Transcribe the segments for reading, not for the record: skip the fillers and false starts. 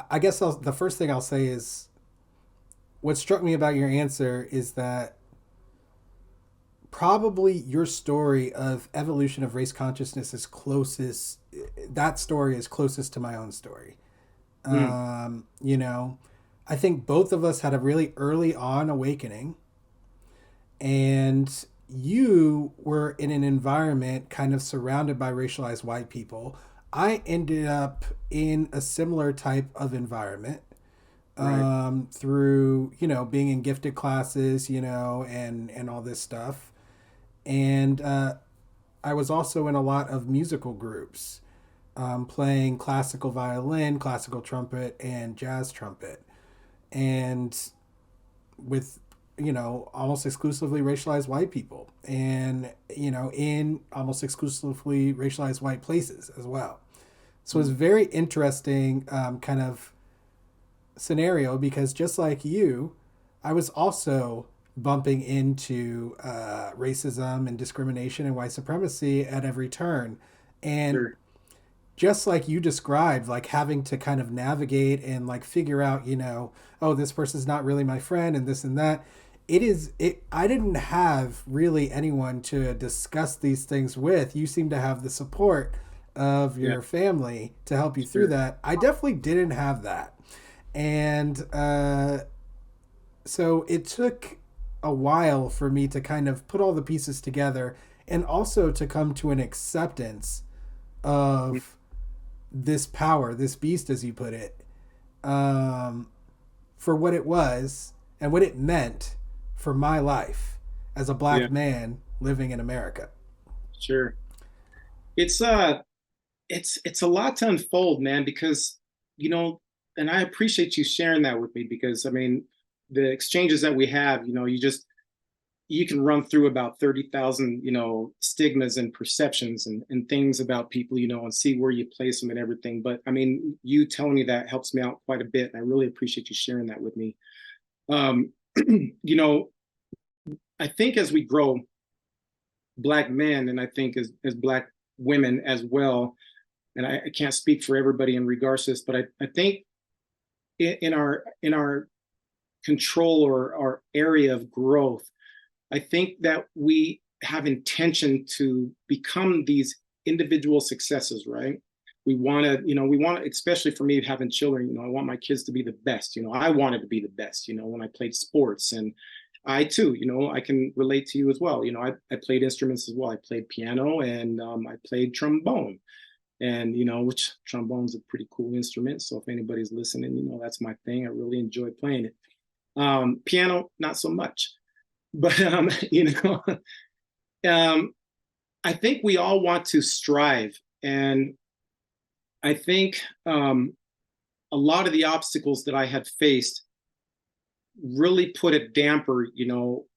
I guess the first thing I'll say is what struck me about your answer is that probably your story of evolution of race consciousness is closest. That story is closest to my own story. Mm, You know, I think both of us had a really early on awakening, and you were in an environment kind of surrounded by racialized white people. I ended up in a similar type of environment right. through being in gifted classes, and all this stuff. And I was also in a lot of musical groups, playing classical violin, classical trumpet, and jazz trumpet, and with almost exclusively racialized white people, and in almost exclusively racialized white places as well. So it's Mm, very interesting kind of scenario because just like you, I was also bumping into racism and discrimination and white supremacy at every turn. And sure. just like you described, like having to kind of navigate and like figure out, oh, this person's not really my friend and this and that. I didn't have really anyone to discuss these things with. You seem to have the support of Yeah, your family to help you through sure. that. I definitely didn't have that. And so it took a while for me to kind of put all the pieces together and also to come to an acceptance Mm, of this power, this beast, as you put it, um, for what it was and what it meant for my life as a yeah, black man living in America. sure. It's it's a lot to unfold, man, because you know, and I appreciate you sharing that with me because I mean, the exchanges that we have, you can run through about 30,000, stigmas and perceptions and things about people, and see where you place them and everything. But I mean, you telling me that helps me out quite a bit. And I really appreciate you sharing that with me. Um, you know, I think as we grow, black men, and I think as black women as well, and I can't speak for everybody in regards to this, but I think in our control or our area of growth, I think that we have intention to become these individual successes, right? We want to, especially for me having children, I want my kids to be the best. I wanted to be the best, when I played sports. And I too, I can relate to you as well. I played instruments as well. I played piano and I played trombone. And, which trombone's a pretty cool instrument. So if anybody's listening, that's my thing. I really enjoy playing it. Piano, not so much. But um, I think we all want to strive, and I think a lot of the obstacles that I had faced really put a damper,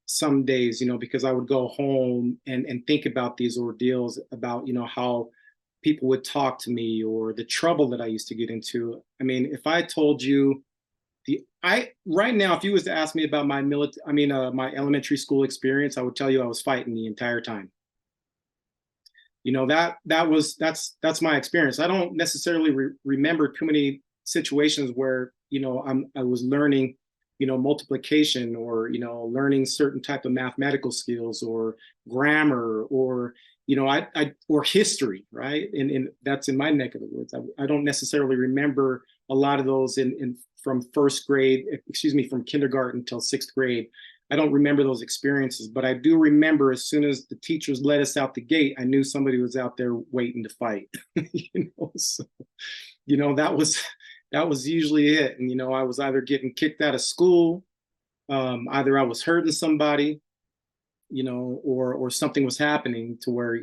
some days, because I would go home and think about these ordeals, about how people would talk to me or the trouble that I used to get into. I mean, if I told you the I right now, if you was to ask me about my elementary school experience, I would tell you I was fighting the entire time. That's my experience. I don't necessarily remember too many situations where I was learning multiplication, or learning certain type of mathematical skills or grammar, or I or history, right? And that's in my neck of the woods. I don't necessarily remember a lot of those in from first grade, excuse me, from kindergarten until sixth grade. I don't remember those experiences, but I do remember as soon as the teachers let us out the gate, I knew somebody was out there waiting to fight. So that was usually it. And I was either getting kicked out of school, either I was hurting somebody, or something was happening to where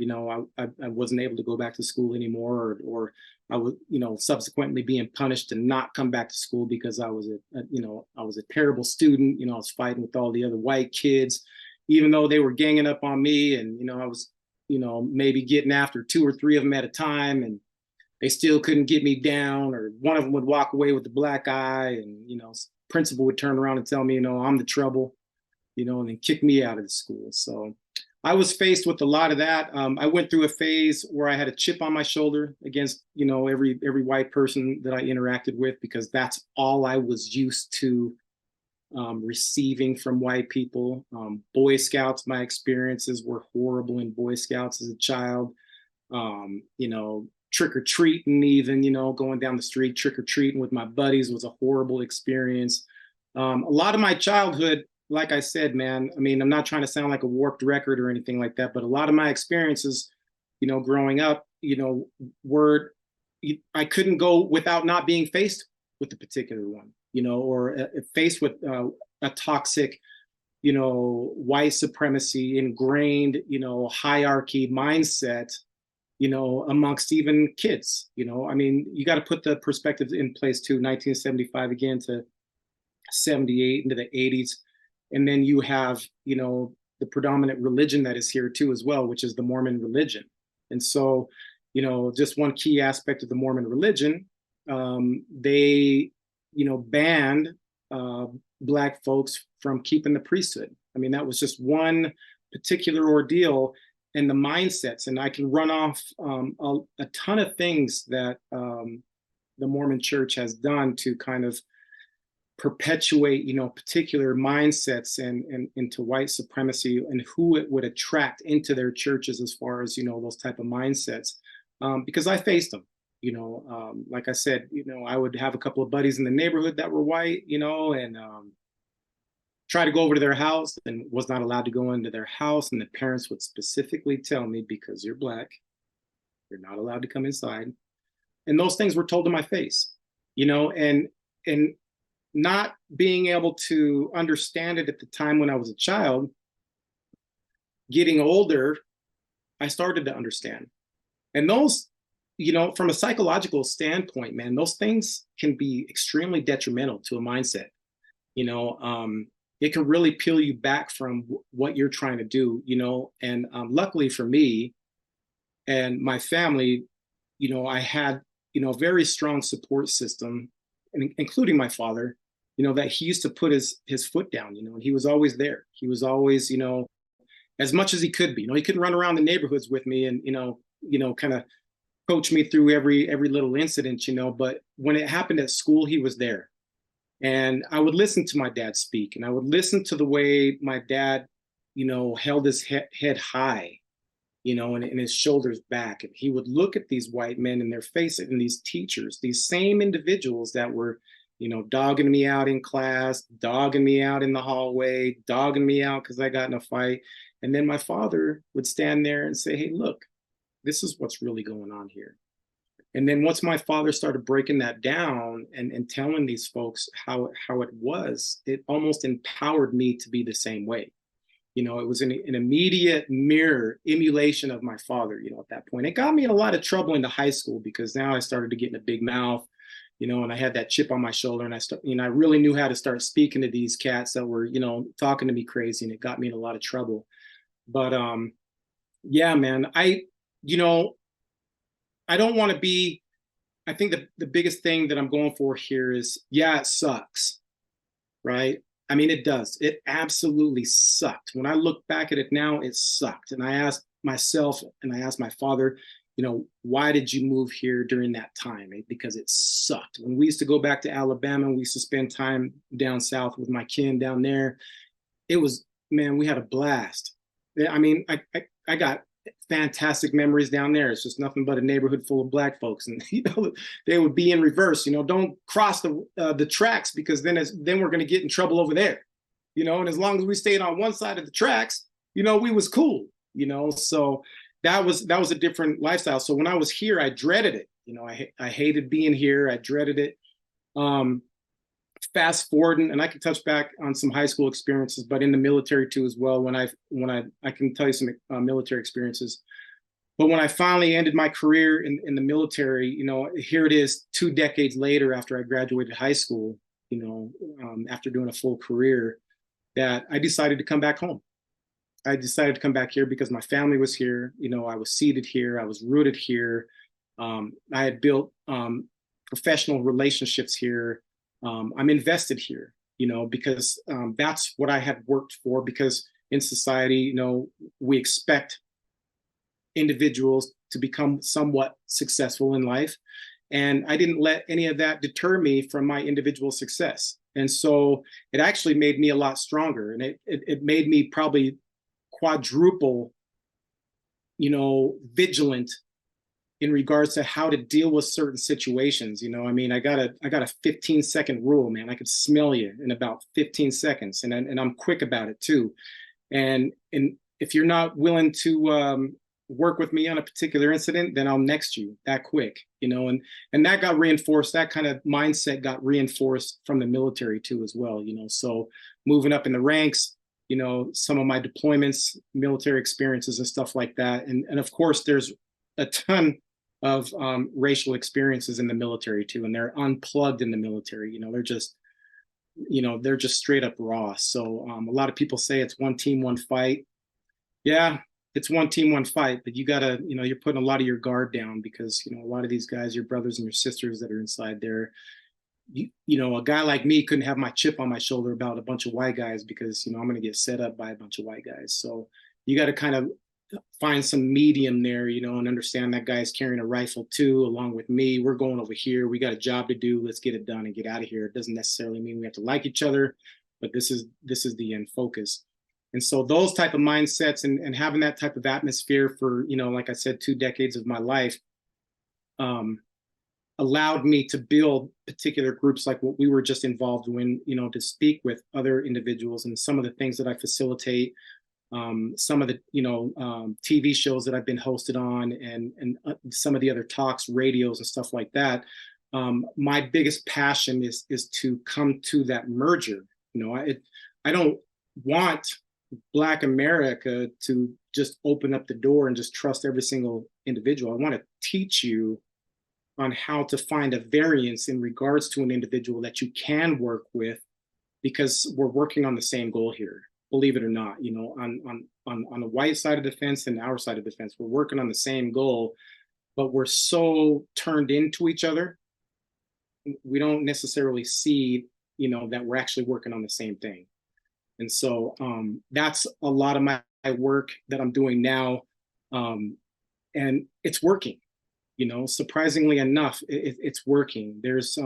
I wasn't able to go back to school anymore, or I was subsequently being punished to not come back to school because I was a terrible student. I was fighting with all the other white kids, even though they were ganging up on me, and I was maybe getting after two or three of them at a time, and they still couldn't get me down, or one of them would walk away with the black eye, and principal would turn around and tell me I'm the trouble, and then kick me out of the school. So I was faced with a lot of that. I went through a phase where I had a chip on my shoulder against, every white person that I interacted with, because that's all I was used to receiving from white people. Boy Scouts, my experiences were horrible in Boy Scouts as a child. Trick or treating, even, going down the street, trick or treating with my buddies was a horrible experience. A lot of my childhood, like I said, man, I mean, I'm not trying to sound like a warped record or anything like that, but a lot of my experiences, growing up, were, I couldn't go without not being faced with a particular one, or faced with a toxic, white supremacy ingrained, hierarchy mindset, amongst even kids. I mean, you got to put the perspective in place too. 1975 again to 78 into the 80s. And then you have, the predominant religion that is here too as well, which is the Mormon religion. And so, just one key aspect of the Mormon religion, they, banned Black folks from keeping the priesthood. I mean, that was just one particular ordeal and the mindsets. And I can run off a ton of things that the Mormon church has done to kind of perpetuate, particular mindsets and into white supremacy, and who it would attract into their churches as far as, those type of mindsets. Because I faced them, like I said, I would have a couple of buddies in the neighborhood that were white, and try to go over to their house and was not allowed to go into their house. And the parents would specifically tell me, because you're Black, you're not allowed to come inside. And those things were told to my face, and not being able to understand it at the time when I was a child. Getting older, I started to understand. And those, from a psychological standpoint, man, those things can be extremely detrimental to a mindset. It can really peel you back from what you're trying to do, and luckily for me and my family, I had, a very strong support system, including my father, that he used to put his foot down, and he was always there. He was always, as much as he could be, he couldn't run around the neighborhoods with me and, kind of coach me through every little incident, but when it happened at school, he was there. And I would listen to my dad speak, and I would listen to the way my dad, held his head high, and his shoulders back. And he would look at these white men in their face, and these teachers, these same individuals that were, dogging me out in class, dogging me out in the hallway, dogging me out because I got in a fight. And then my father would stand there and say, hey, look, this is what's really going on here. And then once my father started breaking that down and telling these folks how it was, it almost empowered me to be the same way. It was an immediate mirror emulation of my father, at that point. It got me in a lot of trouble into high school, because now I started to get in a big mouth, and I had that chip on my shoulder, and I really knew how to start speaking to these cats that were, talking to me crazy, and it got me in a lot of trouble. But yeah, man, I don't want to be, I think the biggest thing that I'm going for here is, yeah, it sucks, right? I mean, it does. It absolutely sucked. When I look back at it now, it sucked. And I asked myself, and I asked my father, why did you move here during that time? Because it sucked. When we used to go back to Alabama, we used to spend time down south with my kin down there. It was, man, we had a blast. I mean, I got fantastic memories down there. It's just nothing but a neighborhood full of Black folks, and they would be in reverse. Don't cross the tracks, because then we're going to get in trouble over there. And as long as we stayed on one side of the tracks, we was cool. So that was a different lifestyle. So when I was here, I dreaded it. I hated being here. I dreaded it. Fast forwarding, and I can touch back on some high school experiences, but in the military too as well. When I can tell you some military experiences. But when I finally ended my career in the military, here it is 2 decades later after I graduated high school, after doing a full career, that I decided to come back home. I decided to come back here because my family was here. I was seated here. I was rooted here. I had built professional relationships here. I'm invested here, because that's what I had worked for. Because in society, we expect individuals to become somewhat successful in life. And I didn't let any of that deter me from my individual success. And so it actually made me a lot stronger. And it made me probably quadruple, vigilant in regards to how to deal with certain situations. I mean, I got a 15-second rule, man. I could smell you in about 15 seconds. And I'm quick about it too. And if you're not willing to work with me on a particular incident, then I'll next you that quick, and that got reinforced. That kind of mindset got reinforced from the military too, as well, so moving up in the ranks, some of my deployments, military experiences and stuff like that. And of course, there's a ton of racial experiences in the military too, and they're unplugged in the military. They're just straight up raw. So a lot of people say it's one team, one fight. Yeah, it's one team, one fight, but you gotta, you're putting a lot of your guard down because, a lot of these guys, your brothers and your sisters that are inside there, a guy like me couldn't have my chip on my shoulder about a bunch of white guys because, I'm going to get set up by a bunch of white guys. So you got to kind of find some medium there, and understand that guy's carrying a rifle too, along with me. We're going over here. We got a job to do. Let's get it done and get out of here. It doesn't necessarily mean we have to like each other, but this is the end focus. And so those type of mindsets and having that type of atmosphere for, like I said, 2 decades of my life, allowed me to build particular groups like what we were just involved in, to speak with other individuals. And some of the things that I facilitate, some of the, TV shows that I've been hosted on, and some of the other talks, radios and stuff like that. My biggest passion is to come to that merger. I don't want Black America to just open up the door and just trust every single individual. I want to teach you on how to find a variance in regards to an individual that you can work with, because we're working on the same goal here, believe it or not. On the white side of the fence and our side of the fence, we're working on the same goal, but we're so turned into each other, we don't necessarily see, that we're actually working on the same thing. And so that's a lot of my work that I'm doing now. And it's working, surprisingly enough, it's working. There's,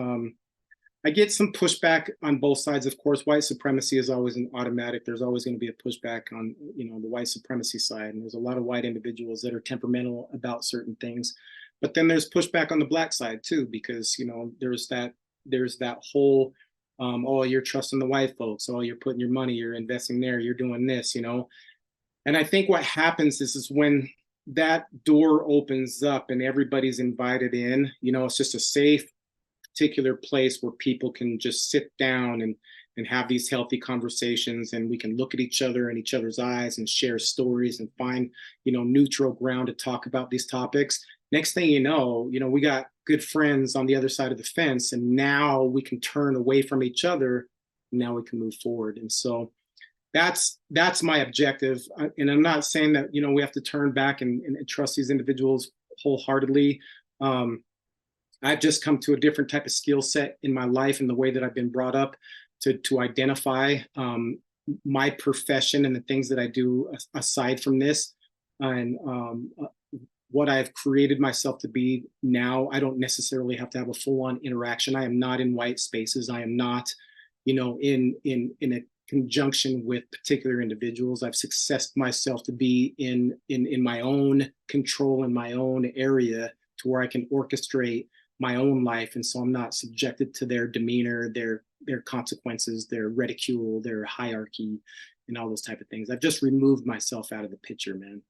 I get some pushback on both sides. Of course, white supremacy is always an automatic. There's always going to be a pushback on, the white supremacy side. And there's a lot of white individuals that are temperamental about certain things. But then there's pushback on the Black side too, because, there's that whole, oh, you're trusting the white folks. Oh, you're putting your money, you're investing there, you're doing this, And I think what happens is when that door opens up and everybody's invited in, it's just a safe, particular place where people can just sit down and have these healthy conversations, and we can look at each other in each other's eyes and share stories and find, neutral ground to talk about these topics. Next thing you know, we got good friends on the other side of the fence, and now we can turn away from each other. And now we can move forward. And so that's my objective. And I'm not saying that, we have to turn back and trust these individuals wholeheartedly. I've just come to a different type of skill set in my life and the way that I've been brought up to identify my profession and the things that I do aside from this. And what I've created myself to be now, I don't necessarily have to have a full-on interaction. I am not in white spaces. I am not, in a conjunction with particular individuals. I've successed myself to be in my own control in my own area to where I can orchestrate my own life. And so I'm not subjected to their demeanor, their consequences, their ridicule, their hierarchy, and all those type of things. I've just removed myself out of the picture, man.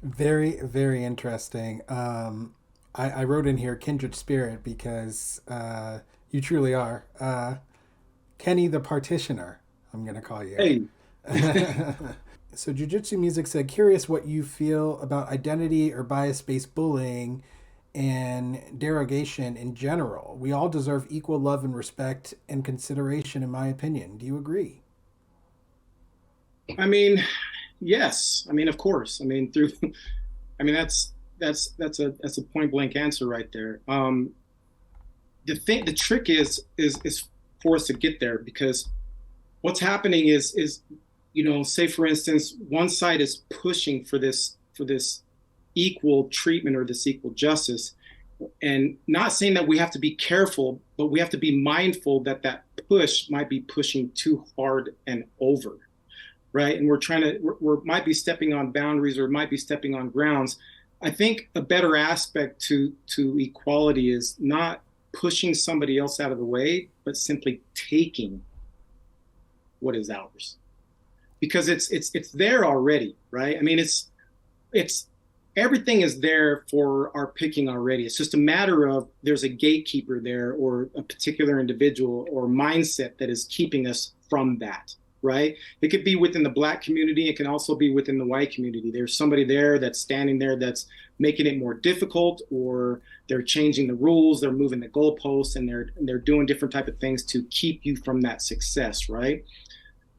Very, very interesting. I wrote in here kindred spirit because you truly are. Kenny the Partitioner, I'm going to call you. Hey. So Jiu-Jitsu Music said, curious what you feel about identity or bias-based bullying and derogation in general. We all deserve equal love and respect and consideration, in my opinion. Do you agree? I mean, yes. I mean, of course. I mean, that's a point blank answer right there. The trick is for us to get there, because what's happening is say for instance, one side is pushing for this equal treatment or this equal justice, and not saying that we have to be careful, but we have to be mindful that that push might be pushing too hard and over, right? And we're might be stepping on boundaries or might be stepping on grounds. I think a better aspect to equality is not pushing somebody else out of the way, but simply taking what is ours, because it's there already, right? I mean, it's everything is there for our picking already. It's just a matter of there's a gatekeeper there or a particular individual or mindset that is keeping us from that, right? It could be within the Black community. It can also be within the white community. There's somebody there that's standing there that's making it more difficult, or they're changing the rules, they're moving the goalposts, and they're doing different type of things to keep you from that success, right?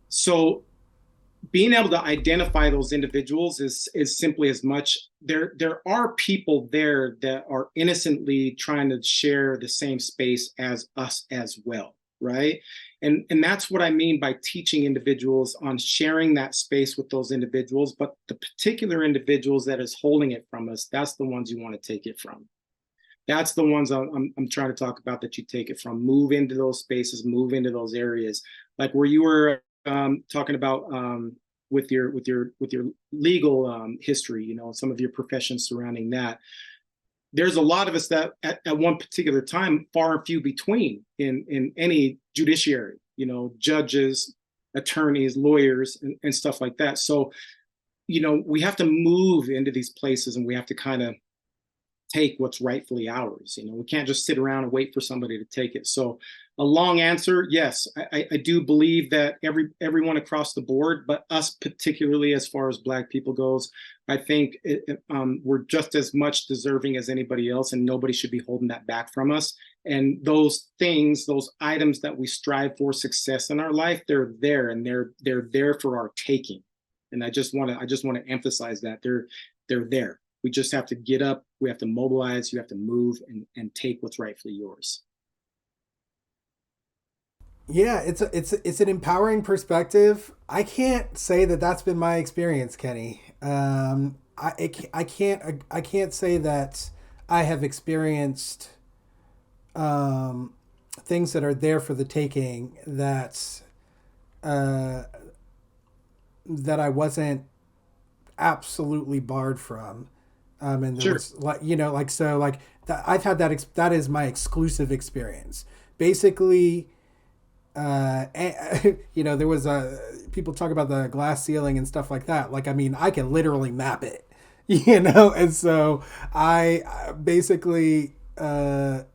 So being able to identify those individuals is simply as much there are people there that are innocently trying to share the same space as us as well, right? And that's what I mean by teaching individuals on sharing that space with those individuals, but the particular individuals that is holding it from us, that's the ones you want to take it from. That's the ones I'm trying to talk about, that you take it from. Move into those spaces, move into those areas, like where you were talking about with your legal history, some of your professions surrounding that. There's a lot of us that at one particular time, far and few between in any judiciary, judges, attorneys, lawyers, and stuff like that. So, we have to move into these places, and we have to kind of take what's rightfully ours. We can't just sit around and wait for somebody to take it. So a long answer, yes, I do believe that everyone across the board, but us particularly as far as Black people goes, I think we're just as much deserving as anybody else, and nobody should be holding that back from us. And those things, those items that we strive for success in our life, they're there, and they're there for our taking. And I just want to emphasize that they're there. We just have to get up. We have to mobilize. You have to move and take what's rightfully yours. Yeah, it's an empowering perspective. I can't say that that's been my experience, Kenny. I can't say that I have experienced things that are there for the taking uh, that I wasn't absolutely barred from. And there Sure. was I've had that is my exclusive experience. Basically, there was people talk about the glass ceiling and stuff like that. Like, I mean, I can literally map it, and so I basically, I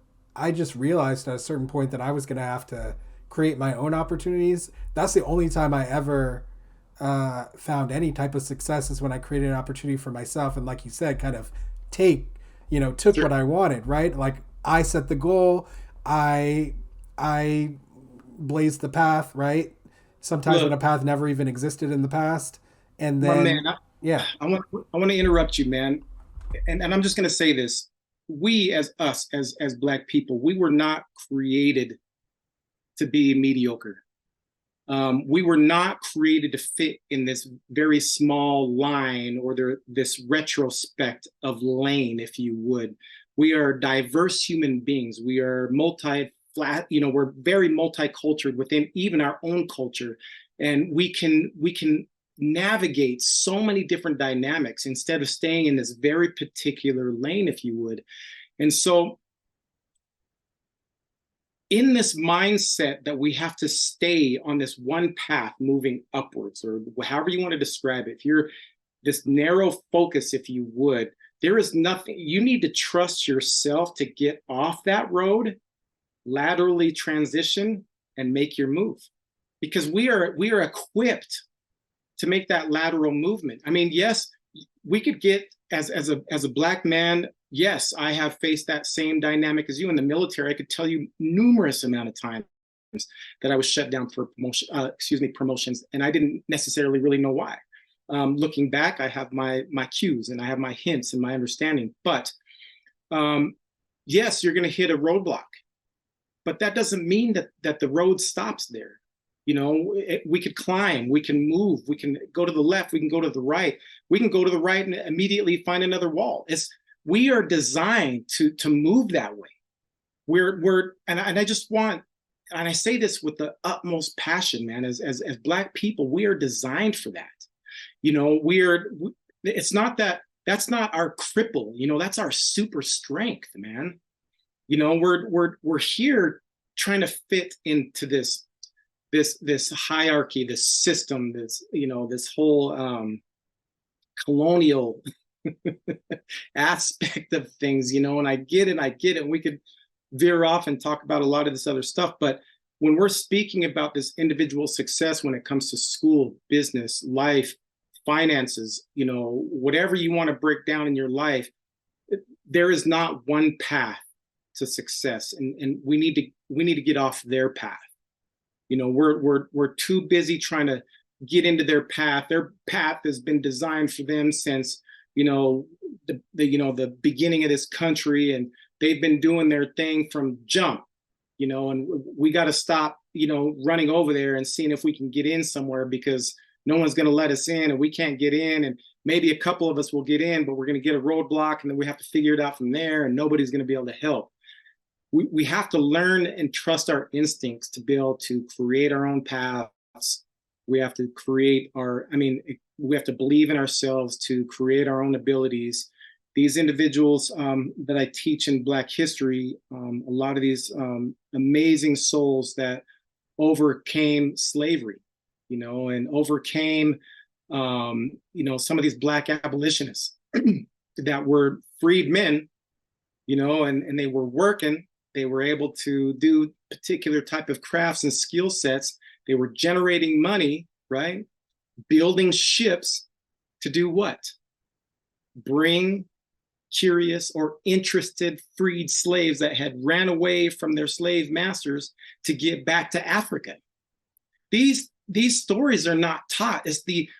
just realized at a certain point that I was going to have to create my own opportunities. That's the only time I ever found any type of success, is when I created an opportunity for myself. And like you said, kind of took Sure. what I wanted, right? Like, I set the goal. I blazed the path, right? Sometimes when a Look, path never even existed in the past. And my man, then, yeah, I want to interrupt you, man. And I'm just going to say this. We, as us, as Black people, we were not created to be mediocre. We were not created to fit in this very small line, or this retrospect of lane, if you would. We are diverse human beings. We are we're very multicultural within even our own culture. And we can navigate so many different dynamics instead of staying in this very particular lane, if you would. And so in this mindset that we have to stay on this one path moving upwards, or however you want to describe it, if you're this narrow focus, if you would, there is nothing, you need to trust yourself to get off that road, laterally transition, and make your move, because we are equipped to make that lateral movement. I mean, yes, we could get as a Black man. Yes, I have faced that same dynamic as you in the military. I could tell you numerous amount of times that I was shut down for promotions, and I didn't necessarily really know why. Looking back, I have my cues, and I have my hints and my understanding. But yes, you're going to hit a roadblock, but that doesn't mean that the road stops there. We could climb, we can move, we can go to the left, we can go to the right, we can go to the right and immediately find another wall. We are designed to move that way. And I just want, and I say this with the utmost passion, man, as Black people, we are designed for that. It's not that, that's not our cripple, that's our super strength, man. We're here trying to fit into this hierarchy, this system, this whole colonial aspect of things, and I get it. We could veer off and talk about a lot of this other stuff, but when we're speaking about this individual success when it comes to school, business, life, finances, whatever you want to break down in your life, there is not one path to success, and we need to get off their path. We're too busy trying to get into their path. Their path has been designed for them since the beginning of this country, and they've been doing their thing from jump. And we got to stop running over there and seeing if we can get in somewhere, because no one's going to let us in, and we can't get in, and maybe a couple of us will get in, but we're going to get a roadblock, and then we have to figure it out from there, and nobody's going to be able to help. We have to learn and trust our instincts to be able to create our own paths. We have to we have to believe in ourselves to create our own abilities. These individuals that I teach in Black history, a lot of these amazing souls that overcame slavery, and overcame, some of these Black abolitionists that were freed men, and they were working. They were able to do particular type of crafts and skill sets. They were generating money, right? Building ships to do what? Bring curious or interested freed slaves that had ran away from their slave masters to get back to Africa. These stories are not taught.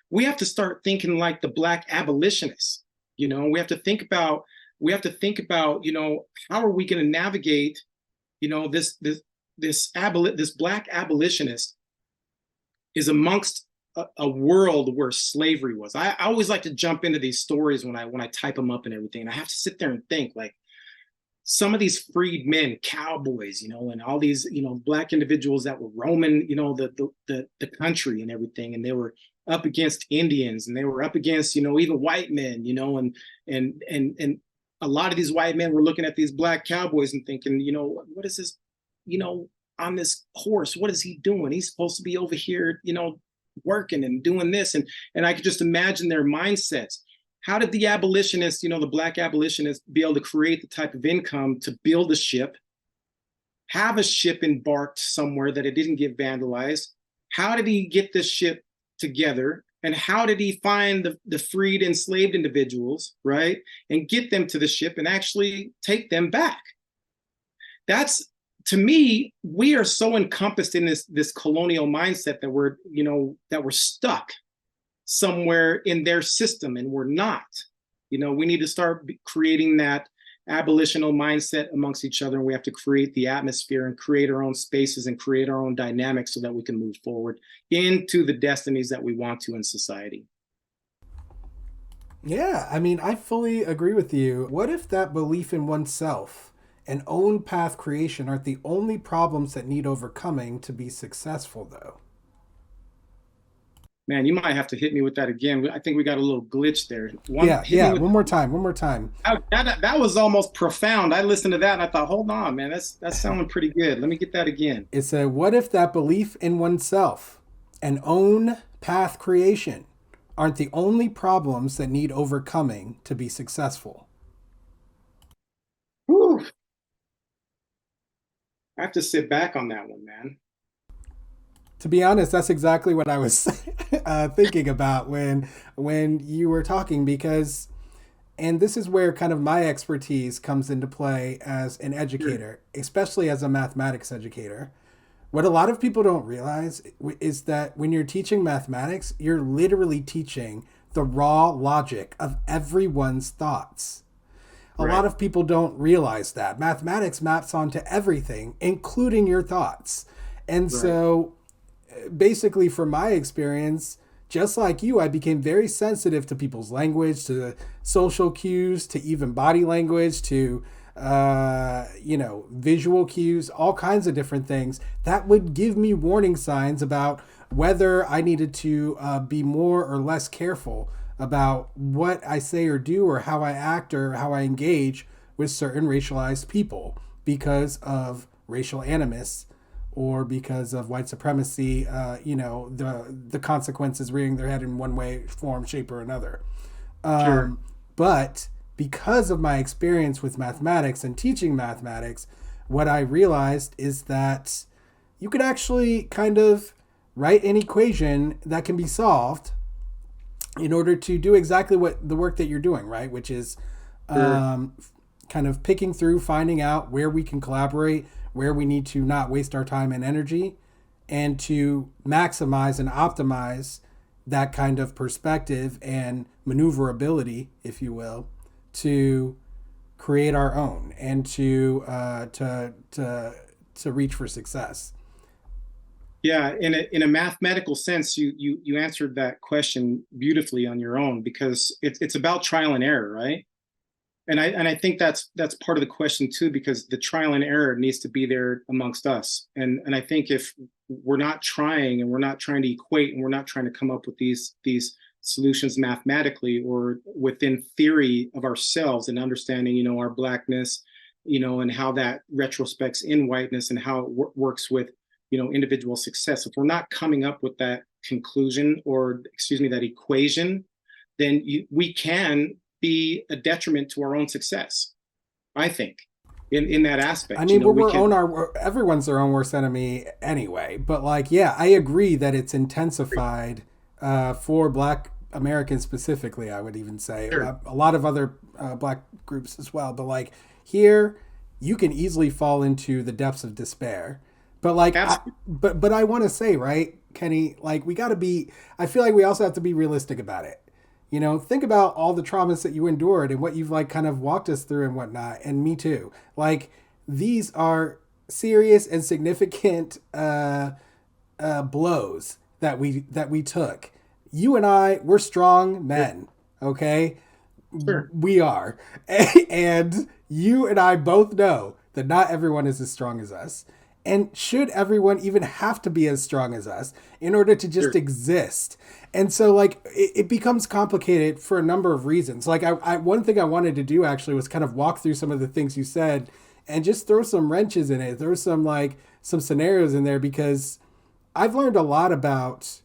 We have to start thinking like the Black abolitionists. We have to think about, how are we going to navigate, this Black abolitionist is amongst a world where slavery was. I always like to jump into these stories when I type them up and everything. And I have to sit there and think, like, some of these freed men, cowboys, and all these, Black individuals that were roaming, the country and everything, and they were up against Indians, and they were up against, even white men, and a lot of these white men were looking at these Black cowboys and thinking, what is this, on this horse? What is he doing? He's supposed to be over here, working and doing this. And I could just imagine their mindsets. How did the abolitionists, the Black abolitionists, be able to create the type of income to build a ship, have a ship embarked somewhere that it didn't get vandalized? How did he get this ship together? And how did he find the freed enslaved individuals, right? And get them to the ship and actually take them back? That's, to me, we are so encompassed in this colonial mindset that we're stuck somewhere in their system, and we're not. We need to start creating that abolitional mindset amongst each other, and we have to create the atmosphere and create our own spaces and create our own dynamics so that we can move forward into the destinies that we want to in society. Yeah, I fully agree with you. What if that belief in oneself and own path creation aren't the only problems that need overcoming to be successful, though? Man, you might have to hit me with that again. I think we got a little glitch there. One more time. That was almost profound. I listened to that and I thought, hold on, man, that's sounding pretty good. Let me get that again. It's what if that belief in oneself and own path creation aren't the only problems that need overcoming to be successful? Whew. I have to sit back on that one, man. To be honest, that's exactly what I was thinking about when you were talking, because, and this is where kind of my expertise comes into play as an educator, especially as a mathematics educator. What a lot of people don't realize is that when you're teaching mathematics, you're literally teaching the raw logic of everyone's thoughts. A lot of people don't realize that mathematics maps onto everything, including your thoughts. And so basically from my experience, just like you, I became very sensitive to people's language, to social cues, to even body language, to visual cues, all kinds of different things that would give me warning signs about whether I needed to be more or less careful about what I say or do, or how I act or how I engage with certain racialized people because of racial animus or because of white supremacy, the consequences rearing their head in one way, form, shape, or another. Sure. But because of my experience with mathematics and teaching mathematics, what I realized is that you could actually kind of write an equation that can be solved in order to do exactly what the work that you're doing, right? Which is Sure. um, kind of picking through, finding out where we can collaborate, where we need to not waste our time and energy, and to maximize and optimize that kind of perspective and maneuverability, if you will, to create our own and to reach for success. Yeah, in a mathematical sense, you answered that question beautifully on your own because it's about trial and error, right? And I think that's part of the question too, because the trial and error needs to be there amongst us. And I think if we're not trying and we're not trying to equate and we're not trying to come up with these solutions mathematically or within theory of ourselves and understanding, our blackness, and how that retrospects in whiteness and how it works with, individual success. If we're not coming up with that conclusion or, excuse me, that equation, then we can be a detriment to our own success. I think in that I aspect, mean, we can. everyone's their own worst enemy anyway. But like, yeah, I agree that it's intensified for Black Americans specifically. I would even say Sure. a lot of other Black groups as well. But like here, you can easily fall into the depths of despair. But like, Absolutely. but I want to say, right, Kenny, like we got to be. I feel like we also have to be realistic about it. Think about all the traumas that you endured and what you've like kind of walked us through and whatnot, and me too. Like these are serious and significant blows that we took. You and I, we're strong Sure. men. Okay, Sure. we are, and you and I both know that not everyone is as strong as us. And should everyone even have to be as strong as us in order to just Sure. exist? And so, like, it becomes complicated for a number of reasons. Like, one thing I wanted to do actually was kind of walk through some of the things you said and just throw some wrenches in it. Throw some scenarios in there because I've learned a lot about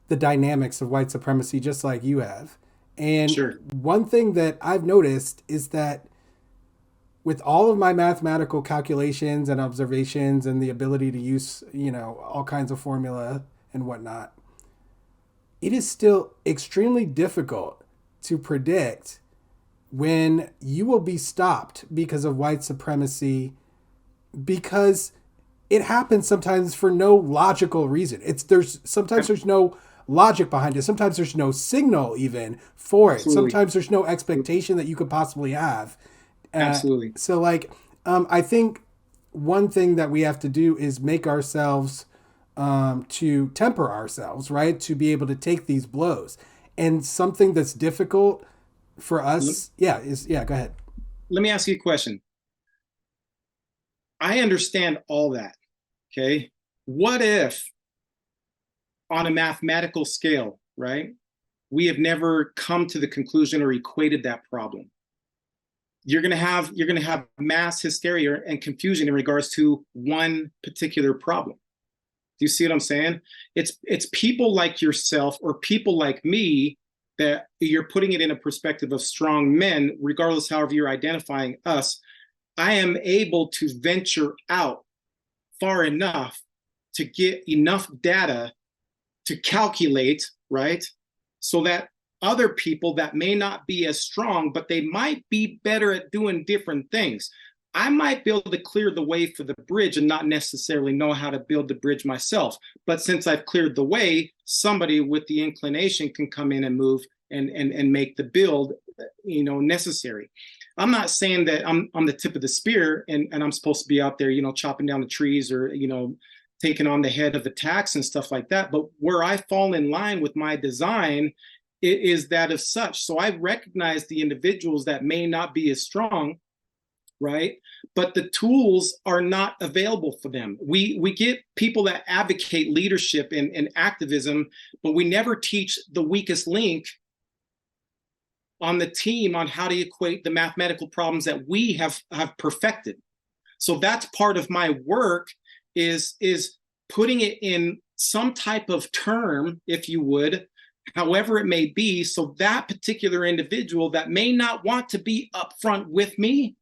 the dynamics of white supremacy, just like you have. And Sure. one thing that I've noticed is that with all of my mathematical calculations and observations and the ability to use, all kinds of formula and whatnot, it is still extremely difficult to predict when you will be stopped because of white supremacy because it happens sometimes for no logical reason. There's no logic behind it. Sometimes there's no signal even for it. Absolutely. Sometimes there's no expectation that you could possibly have. Uh, Absolutely. so like, I think one thing that we have to do is make ourselves to temper ourselves, right, to be able to take these blows. And something that's difficult for Let, us, yeah, is yeah. Go ahead. let me ask you a question. I understand all that. Okay. What if on a mathematical scale, right, we have never come to the conclusion or equated that problem? You're going to have mass hysteria and confusion in regards to one particular problem. Do you see what I'm saying? It's people like yourself or people like me that you're putting it in a perspective of strong men, regardless however you're identifying us. I am able to venture out far enough to get enough data to calculate, right? So that other people that may not be as strong, but they might be better at doing different things. I might be able to clear the way for the bridge and not necessarily know how to build the bridge myself. But since I've cleared the way, somebody with the inclination can come in and move and make the build, necessary. I'm not saying that I'm the tip of the spear and I'm supposed to be out there, chopping down the trees or, taking on the head of attacks and stuff like that. But where I fall in line with my design is that of such. So I recognize the individuals that may not be as strong, right? But the tools are not available for them. We get people that advocate leadership and activism, but we never teach the weakest link on the team on how to equate the mathematical problems that we have perfected. So that's part of my work is putting it in some type of term, if you would, however it may be, so that particular individual that may not want to be upfront with me,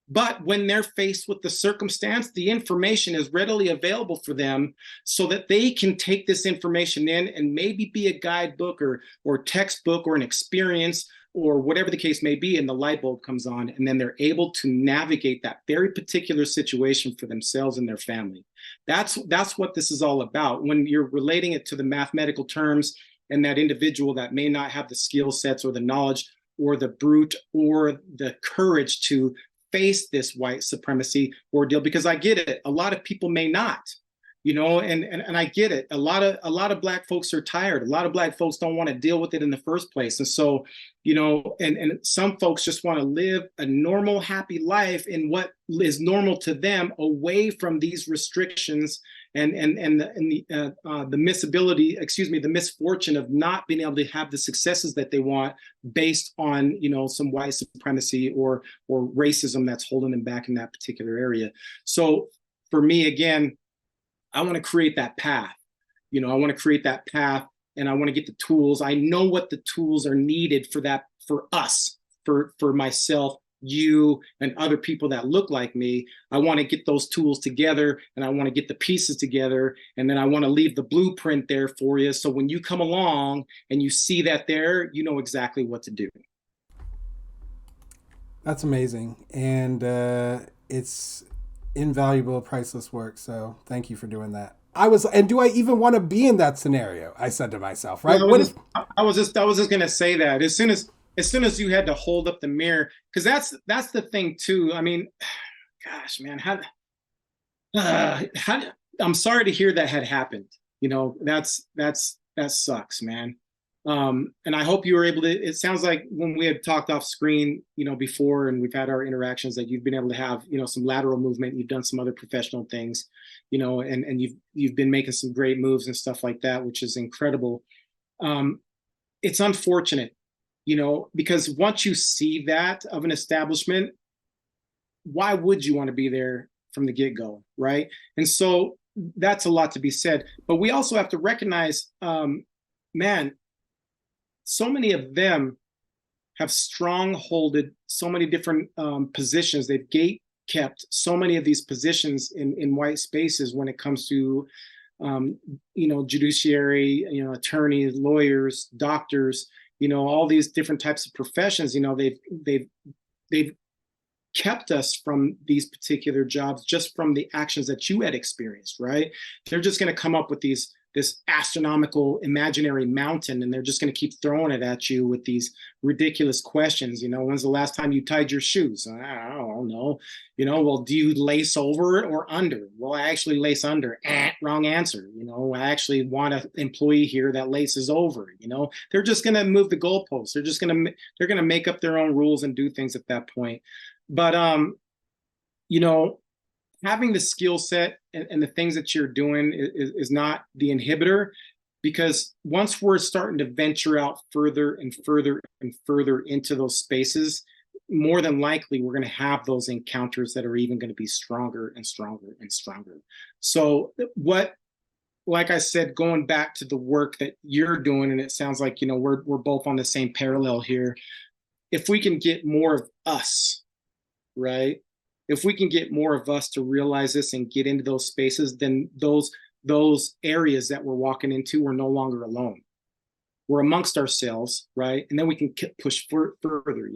but when they're faced with the circumstance, the information is readily available for them so that they can take this information in and maybe be a guidebook or textbook or an experience or whatever the case may be, and the light bulb comes on, and then they're able to navigate that very particular situation for themselves and their family. That's what this is all about. When you're relating it to the mathematical terms and that individual that may not have the skill sets or the knowledge or the brute or the courage to face this white supremacy ordeal, because I get it, a lot of people may not, and I get it. A lot of Black folks are tired. A lot of Black folks don't want to deal with it in the first place. And so, and some folks just want to live a normal, happy life in what is normal to them, away from these restrictions and the misfortune of not being able to have the successes that they want based on some white supremacy or racism that's holding them back in that particular area. So for me, again, I want to create that path. I want to create that path, and I want to get the tools. I know what the tools are needed for that, for us, for myself, you, and other people that look like me. I want to get those tools together, and I want to get the pieces together, and then I want to leave the blueprint there for you. So when you come along and you see that there, you know exactly what to do. That's amazing. And it's invaluable, priceless work. So thank you for doing that. And do I even want to be in that scenario? I said to myself, right? Well, I was just going to say that as soon as you had to hold up the mirror, because that's the thing too. I mean, gosh, man, I'm sorry to hear that had happened. That sucks, man. And I hope you were able to. It sounds like when we had talked off screen, before, and we've had our interactions, that you've been able to have, some lateral movement. You've done some other professional things, and you've been making some great moves and stuff like that, which is incredible. It's unfortunate, because once you see that of an establishment, why would you want to be there from the get-go, right? And so that's a lot to be said. But we also have to recognize, man, so many of them have strongholded so many different positions. They've gate kept so many of these positions in white spaces when it comes to, judiciary, attorneys, lawyers, doctors, all these different types of professions. They've kept us from these particular jobs just from the actions that you had experienced, right? They're just going to come up with this astronomical imaginary mountain, and they're just going to keep throwing it at you with these ridiculous questions. When's the last time you tied your shoes? I don't know. Well, do you lace over it or under? Well, I actually lace under. Wrong answer. I actually want an employee here that laces over. They're just going to move the goalposts. They're going to make up their own rules and do things at that point. But having the skill set and the things that you're doing is not the inhibitor, because once we're starting to venture out further and further and further into those spaces, more than likely we're going to have those encounters that are even going to be stronger and stronger and stronger. So like I said, going back to the work that you're doing, and it sounds like, we're both on the same parallel here. If we can get more of us, right? If we can get more of us to realize this and get into those spaces, then those areas that we're walking into, we're no longer alone. We're amongst ourselves, right? And then we can push further.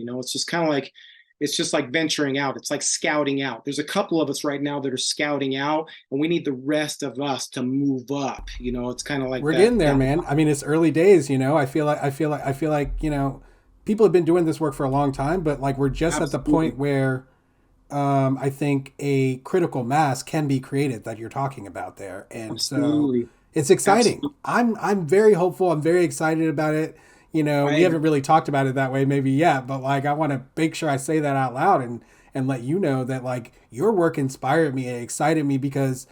It's just like venturing out. It's like scouting out. There's a couple of us right now that are scouting out, and we need the rest of us to move up. It's kind of like we're getting there, man. I mean, it's early days. I feel like people have been doing this work for a long time, but like we're just Absolutely. At the point where I think a critical mass can be created that you're talking about there, and so Absolutely. it's exciting. Absolutely. I'm very hopeful. I'm very excited about it. You know, I we agree. haven't really talked about it that way maybe yet, but like I want to make sure I say that out loud and let you know that like your work inspired me and excited me because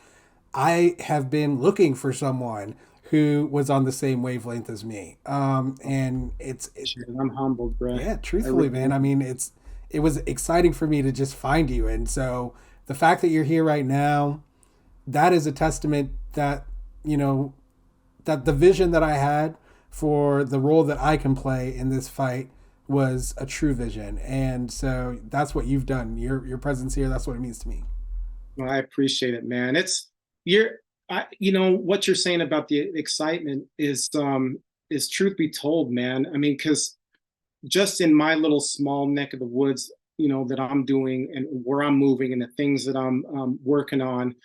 I have been looking for someone who was on the same wavelength as me. And I'm humbled, bro. yeah, I truthfully, really man. I am. mean, it was exciting for me to just find you, and so the fact that you're here right now, that is a testament that you know that the vision that I had for the role that I can play in this fight was a true vision, and so that's what you've done. Your presence here, that's what it means to me. Well, I appreciate it, man. You're, you know, what you're saying about the excitement is truth be told, man. I mean, because just in my little small neck of the woods, you know, that I'm doing and where I'm moving and the things that I'm working on,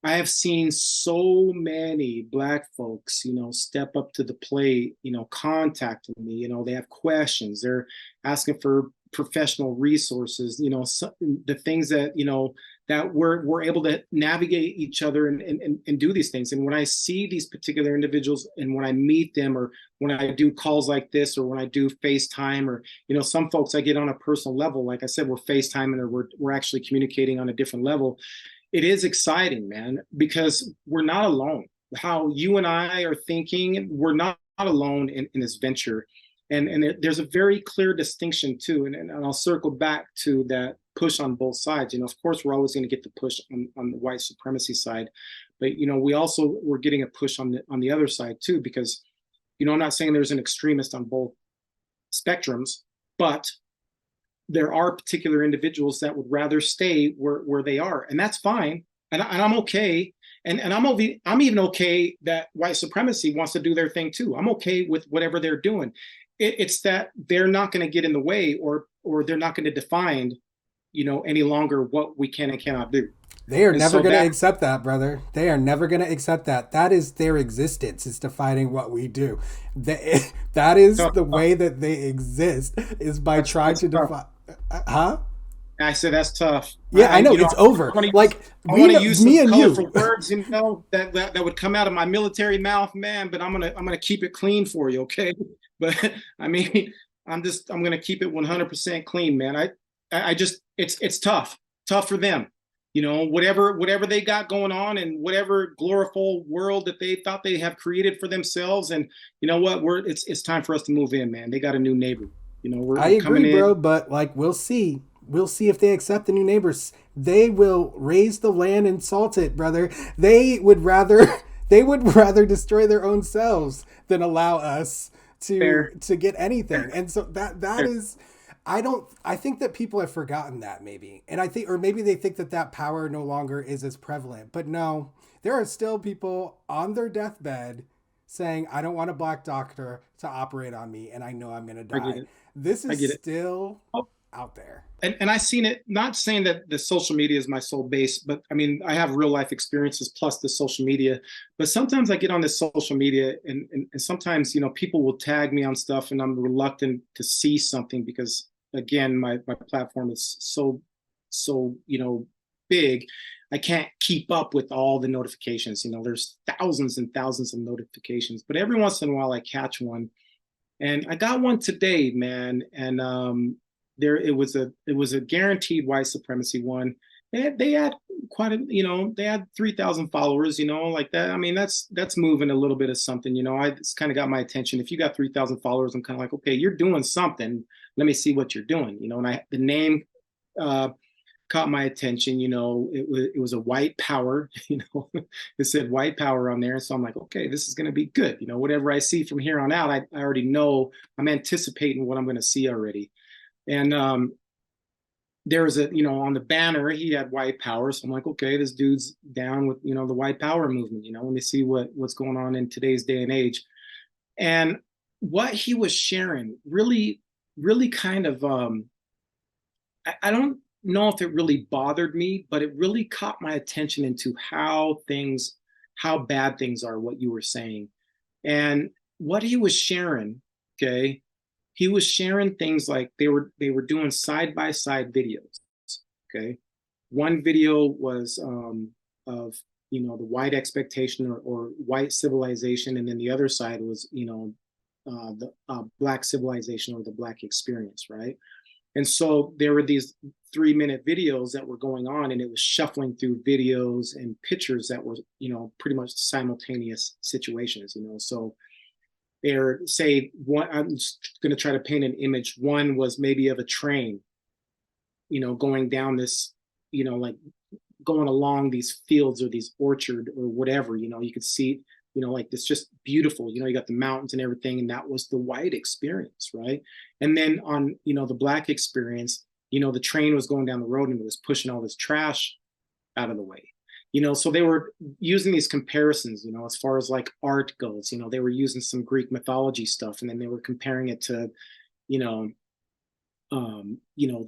I have seen so many Black folks, you know, step up to the plate, you know, contacting me. You know, they have questions, they're asking for professional resources, you know, so, the things that, you know, that we're able to navigate each other and do these things. And when I see these particular individuals and when I meet them, or when I do calls like this, or when I do FaceTime, or, you know, some folks I get on a personal level, like I said, we're FaceTiming, or we're actually communicating on a different level. It is exciting, man, because we're not alone. How you and I are thinking, we're not alone in this venture. And there's a very clear distinction too. And I'll circle back to that push on both sides. You know, of course, we're always going to get the push on the white supremacy side, but you know, we're getting a push on the other side too, because you know, I'm not saying there's an extremist on both spectrums, but there are particular individuals that would rather stay where they are, and that's fine. And I'm okay. And I'm even okay that white supremacy wants to do their thing too. I'm okay with whatever they're doing. It's that they're not going to get in the way, or they're not going to define, you know, any longer what we can and cannot do. They are And never so going to that accept that, brother. They are never going to accept that. That is their existence, is defining what we do. That is tough. the way that they exist, is by trying That's to tough. define. Huh? I said that's tough. Yeah, I know You know, it's over. Like I want to use some me and you. colorful words, you know, that would come out of my military mouth, man. But I'm gonna keep it clean for you, okay? But I mean, I'm gonna keep it 100% clean, man. I just it's tough for them. You know, whatever they got going on, and whatever glorified world that they thought they have created for themselves. And you know what? It's time for us to move in, man. They got a new neighbor. You know, I we're agree, coming bro. in. But like, we'll see. We'll see if they accept the new neighbors. They will raise the land and salt it, brother. They would rather. They would rather destroy their own selves than allow us Fair, to get anything. fair, And so that fair. is, I don't. I think that people have forgotten that maybe, and I think, or maybe they think that that power no longer is as prevalent. But no, there are still people on their deathbed saying, "I don't want a black doctor to operate on me, and I know I'm going to I get die." it. This I is get it. still out there. And I've seen it, not saying that the social media is my sole base, but I mean, I have real life experiences plus the social media. But sometimes I get on this social media, and sometimes, you know, people will tag me on stuff, and I'm reluctant to see something because, again, my platform is so, you know, big. I can't keep up with all the notifications. You know, there's thousands and thousands of notifications, but every once in a while I catch one, and I got one today, man. And there it was a guaranteed white supremacy one. They had quite a, you know, they had 3,000 followers, you know, like that. I mean, that's moving a little bit of something, you know. It's kind of got my attention. If you got 3,000 followers, I'm kind of like, okay, you're doing something. Let me see what you're doing, you know. And the name uh, caught my attention. You know, it was a white power. You know, it said white power on there, so I'm like, okay, this is going to be good. You know, whatever I see from here on out, I already know. I'm anticipating what I'm going to see already. And there was a, you know, on the banner he had white power, so I'm like, okay, this dude's down with, you know, the white power movement. You know, let me see what's going on in today's day and age. And what he was sharing really kind of I don't know if it really bothered me, but it really caught my attention into how bad things are, what you were saying. And what he was sharing, okay, he was sharing things like they were doing side by side videos, okay? One video was of, the white expectation, or white civilization, and then the other side was, the black civilization, or the black experience, right? And so there were these 3-minute videos that were going on, and it was shuffling through videos and pictures that were, pretty much simultaneous situations, So they're, say, one, I'm just going to try to paint an image. One was maybe of a train, going down this, like going along these fields or these orchard or whatever, you could see, like this just beautiful, you got the mountains and everything. And that was the white experience, right? And then on, the black experience, the train was going down the road and it was pushing all this trash out of the way. So they were using these comparisons, as far as like art goes, they were using some Greek mythology stuff, and then they were comparing it to, you know,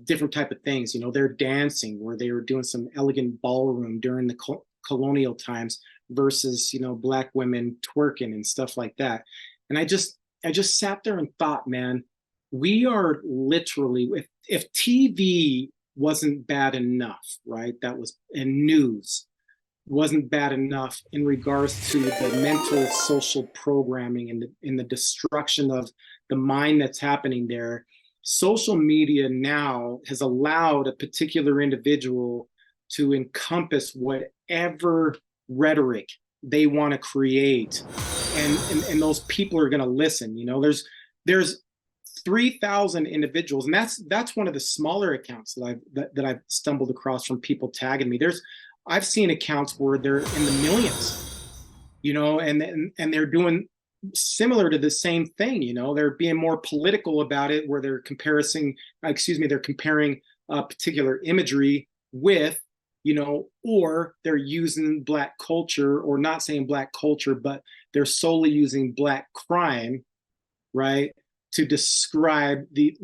different type of things. They're dancing, where they were doing some elegant ballroom during the colonial times versus, black women twerking and stuff like that. And I just sat there and thought, man, we are literally, if TV wasn't bad enough, right? That was, and news wasn't bad enough in regards to the mental social programming and the destruction of the mind that's happening there. Social media now has allowed a particular individual to encompass whatever rhetoric they want to create, and those people are going to listen. There's 3,000 individuals, and that's one of the smaller accounts that I've stumbled across from people tagging me. I've seen accounts where they're in the millions, and they're doing similar to the same thing. They're being more political about it, where they're comparing particular imagery with, or they're using black culture, or not saying black culture, but they're solely using black crime, right, to describe the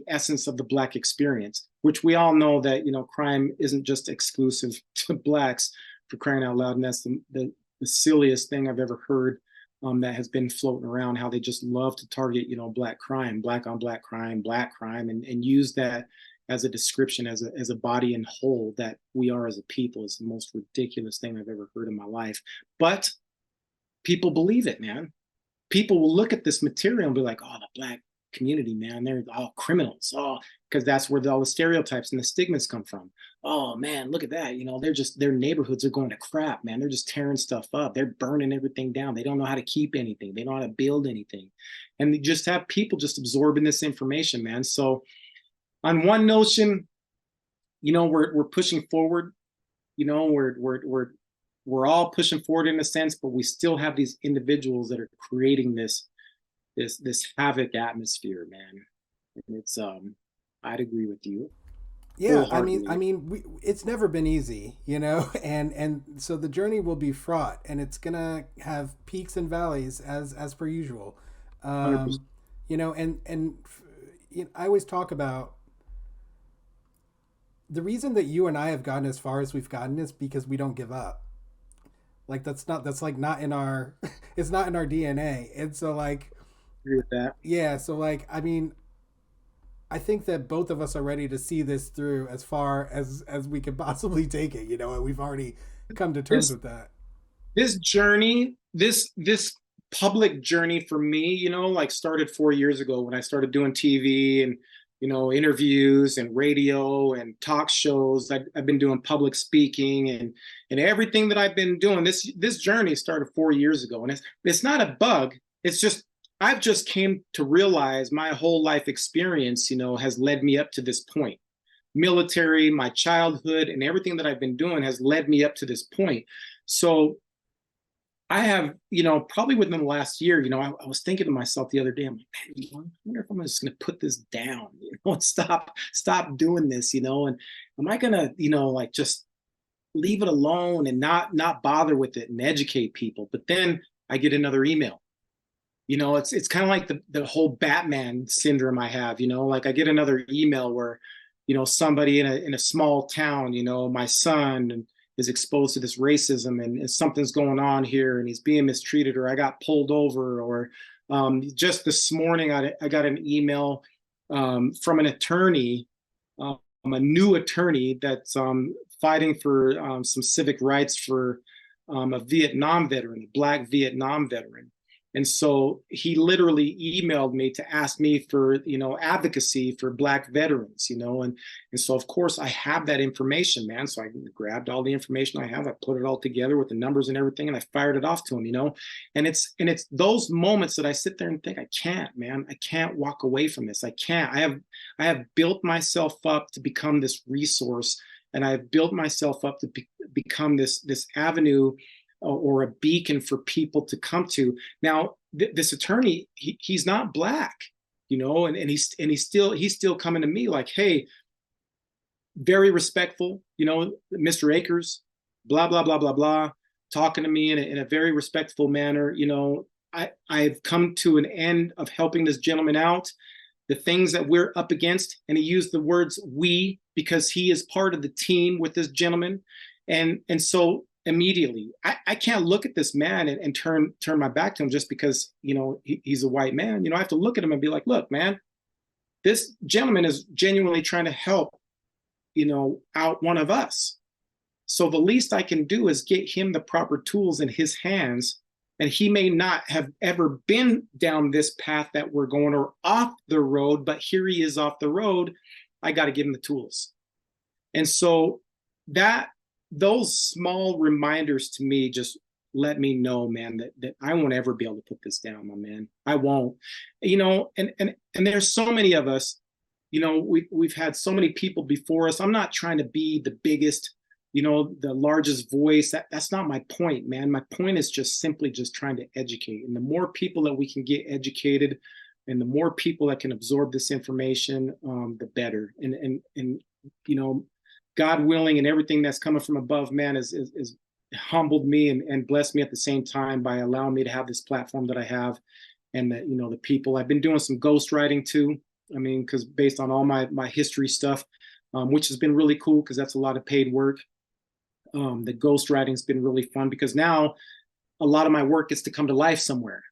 essence of the black experience, which we all know that, crime isn't just exclusive to blacks, for crying out loud. And that's the silliest thing I've ever heard, that has been floating around, how they just love to target, black crime, black on black crime, and use that as a description, as a body and whole that we are as a people. Is the most ridiculous thing I've ever heard in my life. But people believe it, man. People will look at this material and be like, oh, the black community, man, they're all criminals. Oh, because that's where all the stereotypes and the stigmas come from. Oh man, look at that. Their neighborhoods are going to crap, man. They're just tearing stuff up. They're burning everything down. They don't know how to keep anything. They don't know how to build anything. And they just have people just absorbing this information, man. So on one notion, we're pushing forward. We're all pushing forward in a sense, but we still have these individuals that are creating this havoc atmosphere, man. And it's I'd agree with you. Yeah, it's never been easy, and so the journey will be fraught, and it's gonna have peaks and valleys as per usual. 100%. And I always talk about the reason that you and I have gotten as far as we've gotten is because we don't give up. Like that's like not in our it's not in our DNA. And so like, Agree with that. yeah, so like, I think that both of us are ready to see this through as far as we can possibly take it, and we've already come to terms This with that. this journey, this public journey for me, like started 4 years ago when I started doing TV and, interviews and radio and talk shows. I've been doing public speaking and everything that I've been doing. This journey started 4 years ago, and it's not a bug. It's just I've just came to realize my whole life experience, has led me up to this point. Military, my childhood, and everything that I've been doing has led me up to this point. So I have, probably within the last year, I was thinking to myself the other day, I'm like, man, I wonder if I'm just going to put this down, and stop doing this, and am I going to, like just leave it alone and not bother with it and educate people? But then I get another email. It's kind of like the whole Batman syndrome I have, like I get another email where, somebody in a small town, my son is exposed to this racism, and something's going on here and he's being mistreated, or I got pulled over, or just this morning I got an email from an attorney a new attorney that's fighting for some civic rights for a Vietnam veteran, a Black Vietnam veteran. And so he literally emailed me to ask me for, advocacy for Black veterans, and so of course I have that information, man. So I grabbed all the information I have, I put it all together with the numbers and everything, and I fired it off to him, And it's those moments that I sit there and think, I can't, man, I can't walk away from this. I can't. I have built myself up to become this resource, and I've built myself up to become this avenue or a beacon for people to come to. Now, this attorney, he's not Black, and he's still coming to me like, hey, very respectful, Mr. Akers, blah blah blah blah blah, talking to me in a very respectful manner. I've come to an end of helping this gentleman out. The things that we're up against, and he used the words "we" because he is part of the team with this gentleman, and so immediately I can't look at this man and turn my back to him just because he's a white man. I have to look at him and be like, look, man, this gentleman is genuinely trying to help out one of us. So the least I can do is get him the proper tools in his hands, and he may not have ever been down this path that we're going or off the road, but here he is off the road. I got to give him the tools. And so those small reminders to me just let me know, man, that I won't ever be able to put this down, my man. I won't, and there's so many of us, we've had so many people before us. I'm not trying to be the biggest, the largest voice. That's not my point, man. My point is just simply just trying to educate. And the more people that we can get educated and the more people that can absorb this information, the better. And God willing, and everything that's coming from above, man, is humbled me and blessed me at the same time by allowing me to have this platform that I have, and that the people. I've been doing some ghostwriting too. I mean, because based on all my history stuff, which has been really cool because that's a lot of paid work. The ghostwriting's been really fun because now a lot of my work gets to come to life somewhere.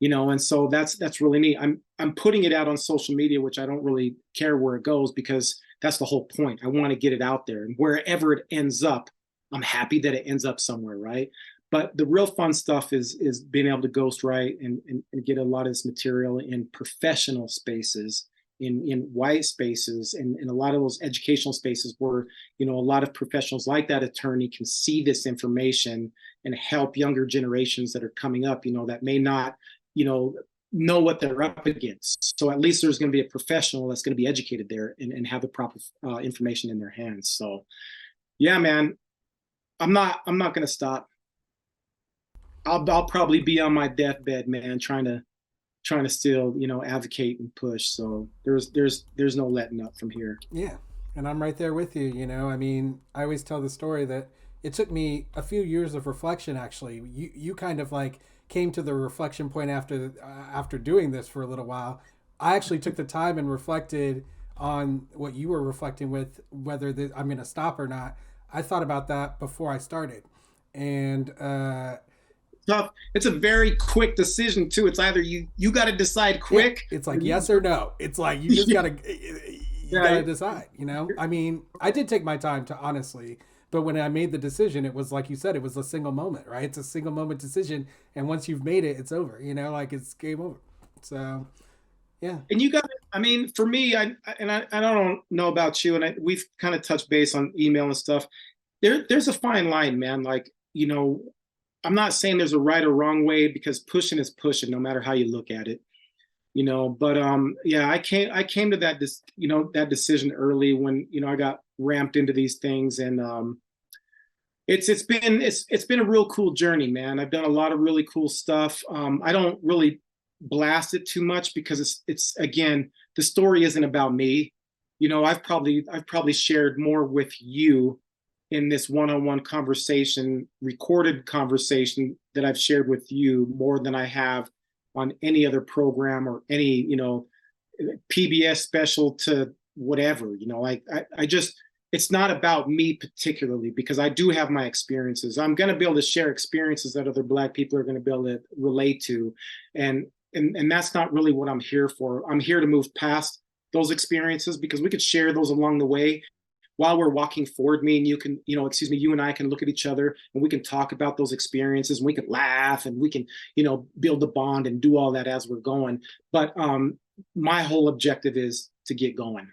And so that's really neat. I'm putting it out on social media, which I don't really care where it goes because that's the whole point. I want to get it out there, and wherever it ends up, I'm happy that it ends up somewhere, right? But the real fun stuff is being able to ghostwrite and get a lot of this material in professional spaces, in white spaces, and in a lot of those educational spaces where a lot of professionals like that attorney can see this information and help younger generations that are coming up, that may not know what they're up against. So at least there's going to be a professional that's going to be educated there and have the proper information in their hands. So yeah, man, I'm not going to stop. I'll probably be on my deathbed, man, trying to still, advocate and push. So there's no letting up from here. Yeah. And I'm right there with you. I mean, I always tell the story that it took me a few years of reflection. Actually, you kind of like came to the reflection point after doing this for a little while. I actually took the time and reflected on what you were reflecting with, whether I'm going to stop or not. I thought about that before I started, and tough. It's a very quick decision too. It's either you got to decide quick. It's like yes or no. It's like you just gotta gotta decide. I mean, I did take my time to honestly, but when I made the decision, it was like you said, it was a single moment, right? It's a single moment decision, and once you've made it, it's over. Like it's game over. So, yeah. And you got. I mean, for me, I don't know about you, and we've kind of touched base on email and stuff. There's a fine line, man. Like I'm not saying there's a right or wrong way because pushing is pushing, no matter how you look at it. But yeah, I came to that that decision early when I got ramped into these things, and it's been a real cool journey, man. I've done a lot of really cool stuff. I don't really blast it too much because it's again, the story isn't about me. I've probably shared more with you in this one-on-one conversation, recorded conversation that I've shared with you more than I have on any other program or any, PBS special to whatever, I just, it's not about me particularly because I do have my experiences. I'm going to be able to share experiences that other Black people are going to be able to relate to. And that's not really what I'm here for. I'm here to move past those experiences, because we could share those along the way while we're walking forward. Me and you can, you and I can look at each other and we can talk about those experiences, and we can laugh, and we can, build a bond and do all that as we're going. But my whole objective is to get going.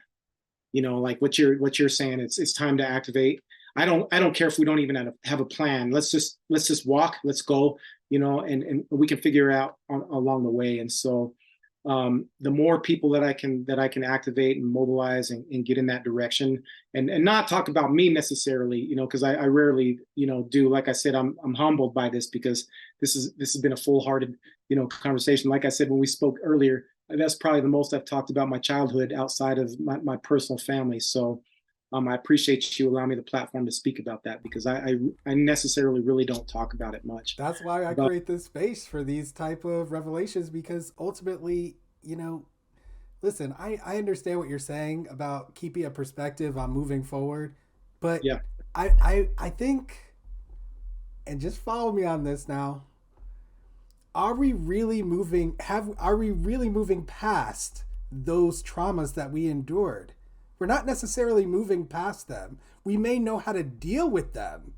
Like what you're saying, it's time to activate. I don't care if we don't even have a plan. Let's just walk, let's go, and we can figure out along the way. And so the more people that I can activate and mobilize and get in that direction, and not talk about me necessarily, because I rarely, do. Like I said, I'm humbled by this, because this has been a full-hearted, conversation. Like I said when we spoke earlier, that's probably the most I've talked about my childhood outside of my personal family. So I appreciate you allowing me the platform to speak about that, because I necessarily really don't talk about it much. That's why I But create this space for these type of revelations, because ultimately, listen, I understand what you're saying about keeping a perspective on moving forward, but yeah, I think, and just follow me on this now, are we really moving past those traumas that we endured? We're not necessarily moving past them. We may know how to deal with them,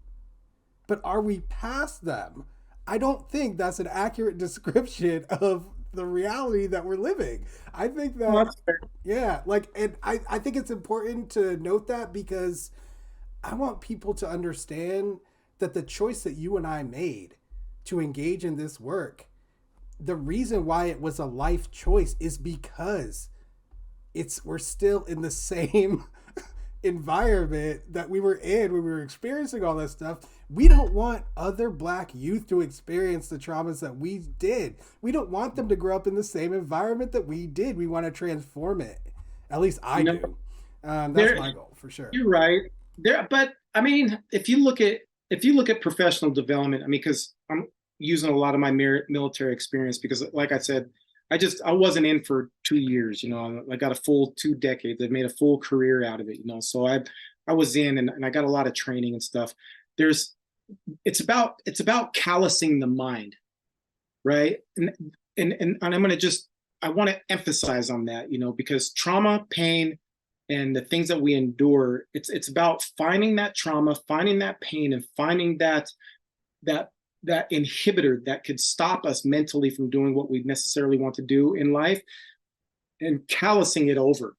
but are we past them? I don't think that's an accurate description of the reality that we're living. I think well, that, that's fair. yeah, like, and I think it's important to note that, because I want people to understand that the choice that you and I made to engage in this work, the reason why it was a life choice is because we're still in the same environment that we were in when we were experiencing all this stuff. We don't want other Black youth to experience the traumas that we did. We don't want them to grow up in the same environment that we did. We want to transform it. At least I do. That's There, my goal for sure. you're right there. But I mean, if you look at professional development, I mean, because I'm using a lot of my military experience, because like I said, I wasn't in for 2 years. I got a full 2 decades. I made a full career out of it. So I was in, and I got a lot of training and stuff. There's it's about callousing the mind, right? And I'm gonna just I want to emphasize on that, because trauma, pain, and the things that we endure, it's about finding that trauma, finding that pain, and finding that that inhibitor that could stop us mentally from doing what we necessarily want to do in life, and callousing it over.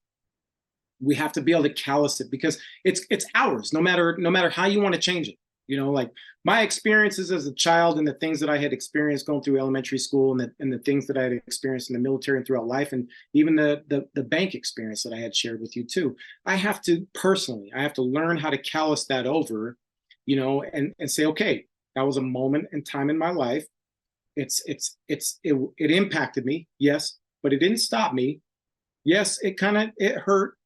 We have to be able to callous it, because it's ours, no matter how you want to change it. Like my experiences as a child, and the things that I had experienced going through elementary school, and the things that I had experienced in the military and throughout life, and even the bank experience that I had shared with you too. I have to learn how to callous that over, and say, okay, that was a moment in time in my life. It impacted me, yes, but it didn't stop me. Yes, it hurt.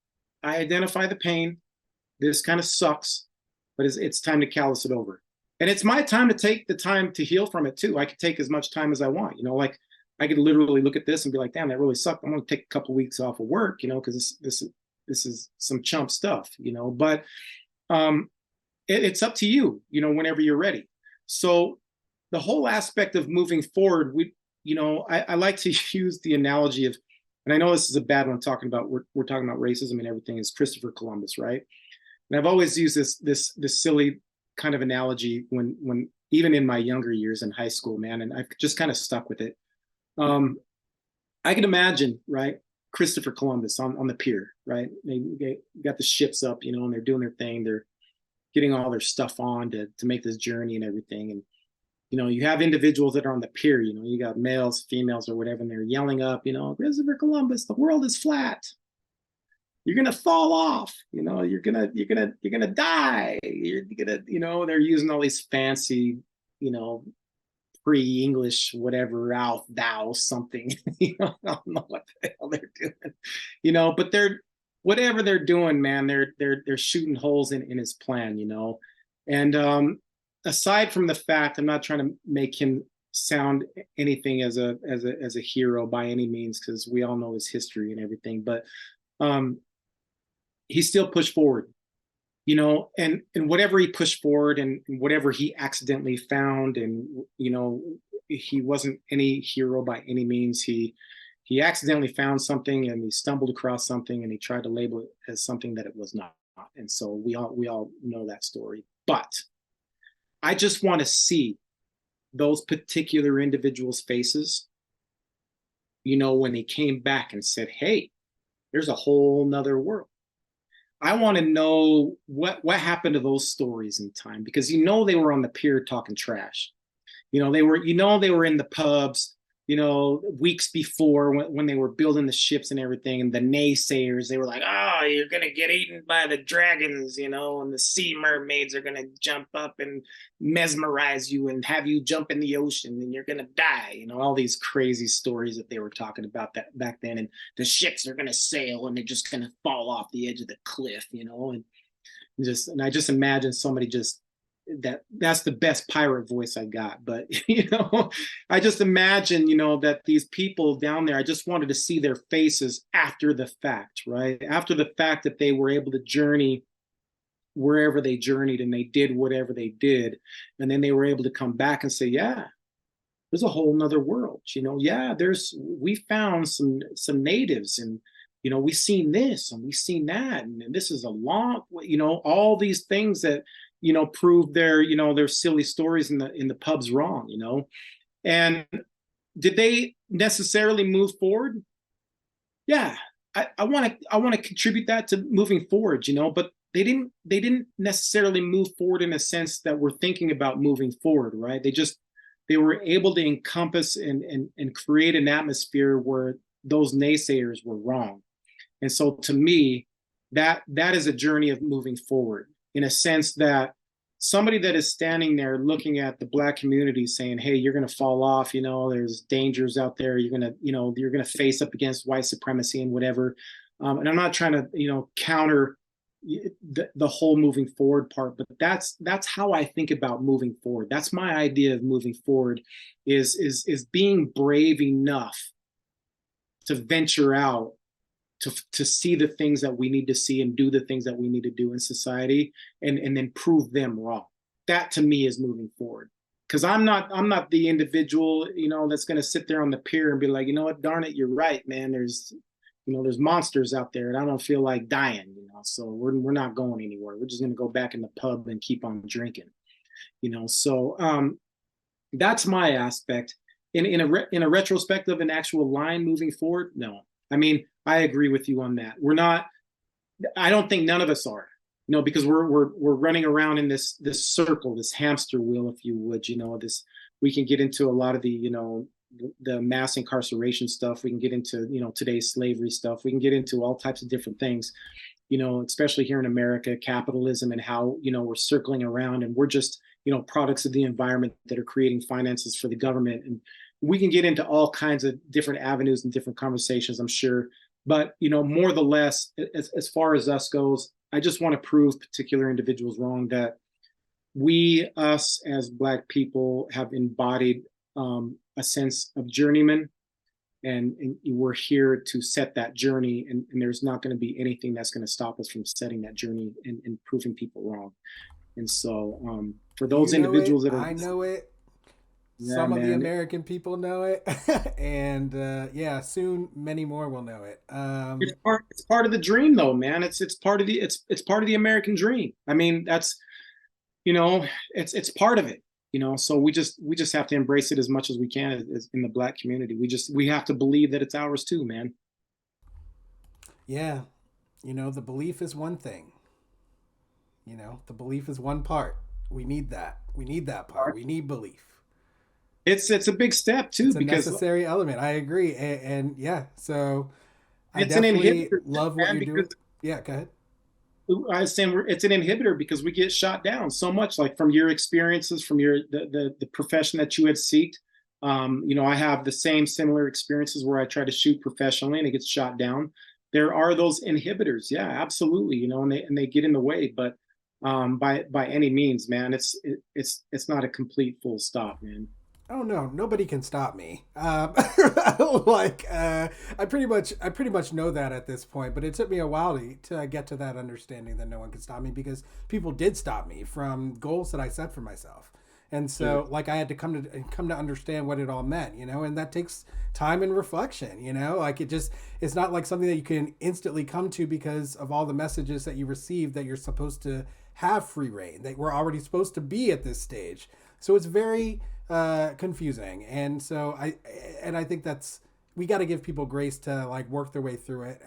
I identify the pain. This kind of sucks, but it's time to callous it over. And it's my time to take the time to heal from it too. I could take as much time as I want. Like I could literally look at this and be like, damn, that really sucked. I'm going to take a couple of weeks off of work, because this is some chump stuff, But it's up to you, whenever you're ready. So the whole aspect of moving forward, I like to use the analogy of, and I know this is a bad one, talking about we're talking about racism and everything, is Christopher Columbus, right? And I've always used this silly kind of analogy when even in my younger years in high school, man, and I've just kind of stuck with it. I can imagine, right, Christopher Columbus on the pier, right? They got the ships up, and they're doing their thing. They're getting all their stuff on to make this journey and everything. And you have individuals that are on the pier. You got males, females, or whatever, and they're yelling up, Christopher Columbus, the world is flat. You're gonna fall off. You're gonna die. You're gonna, they're using all these fancy, you know, pre-English, whatever, Alf, thou, something. I don't know what the hell they're doing. But they're whatever they're doing, man. They're shooting holes in his plan. And aside from the fact, I'm not trying to make him sound anything as a hero by any means, because we all know his history and everything, but he still pushed forward, and whatever he pushed forward, and whatever he accidentally found, and he wasn't any hero by any means. He he accidentally found something and he stumbled across something and he tried to label it as something that it was not. And so we all know that story. But I just want to see those particular individuals' faces, when he came back and said, hey, there's a whole nother world. I want to know what happened to those stories in time, because they were on the pier talking trash. They were in the pubs, weeks before when they were building the ships and everything. And the naysayers, they were like, oh, you're going to get eaten by the dragons, and the sea mermaids are going to jump up and mesmerize you and have you jump in the ocean and you're going to die. All these crazy stories that they were talking about that back then. And the ships are going to sail and they're just going to fall off the edge of the cliff, and I just imagine somebody just that's the best pirate voice I got. But I just imagine, that these people down there, I just wanted to see their faces after the fact, right? After the fact that they were able to journey wherever they journeyed and they did whatever they did. And then they were able to come back and say, yeah, there's a whole nother world. Yeah, we found some natives, and we've seen this and we've seen that, and this is a long, all these things that prove their silly stories in the pubs wrong. And did they necessarily move forward? Yeah, I want to contribute that to moving forward, but they didn't necessarily move forward in a sense that we're thinking about moving forward, right? They were able to encompass and create an atmosphere where those naysayers were wrong. And so to me, that is a journey of moving forward, in a sense that somebody that is standing there looking at the Black community saying, hey, you're going to fall off, there's dangers out there, you're going to face up against white supremacy and whatever. And I'm not trying to, counter the whole moving forward part, but that's how I think about moving forward. That's my idea of moving forward, is being brave enough to venture out, to see the things that we need to see and do the things that we need to do in society, and then prove them wrong. That to me is moving forward. Because I'm not the individual, that's going to sit there on the pier and be like, what, darn it, you're right, man. There's monsters out there and I don't feel like dying, so we're not going anywhere. We're just going to go back in the pub and keep on drinking, so that's my aspect. In a retrospective, an actual line moving forward, no. I mean, I agree with you on that. I don't think none of us are, because we're running around in this circle, this hamster wheel, if you would, we can get into a lot of the mass incarceration stuff. We can get into, today's slavery stuff. We can get into all types of different things, especially here in America, capitalism, and how, we're circling around and we're just, products of the environment that are creating finances for the government. And we can get into all kinds of different avenues and different conversations, I'm sure. But, more the less, as far as us goes, I just want to prove particular individuals wrong, that us as Black people have embodied a sense of journeyman, and we're here to set that journey, and there's not going to be anything that's going to stop us from setting that journey and proving people wrong. And so for those individuals that are, I know it. Yeah, Some of the man. American people know it, and yeah, soon many more will know it. It's part of the dream, though, man. It's part of it's part of the American dream. I mean, that's it's part of it. So we just have to embrace it as much as we can, as in the Black community. We have to believe that it's ours too, man. Yeah, the belief is one thing. The belief is one part. We need that. We need that part. We need belief. It's a big step too, It's a because necessary element. I agree, and yeah, so I it's an definitely inhibitor, love what man. you're doing. Because Yeah, go ahead. I was saying, it's an inhibitor because we get shot down so much, like from your experiences, from the profession that you had seeked. I have the similar experiences where I try to shoot professionally and it gets shot down. There are those inhibitors, yeah, absolutely, and they get in the way, but by any means, man, it's not a complete full stop, man. Oh no, nobody can stop me. I pretty much know that at this point, but it took me a while to get to that understanding that no one can stop me, because people did stop me from goals that I set for myself, And Mm. so like I had to come to understand what it all meant, and that takes time and reflection, like it's not like something that you can instantly come to because of all the messages that you receive that you're supposed to have free reign, that we're already supposed to be at this stage. So it's very confusing. And so I think that's, we got to give people grace to like work their way through it.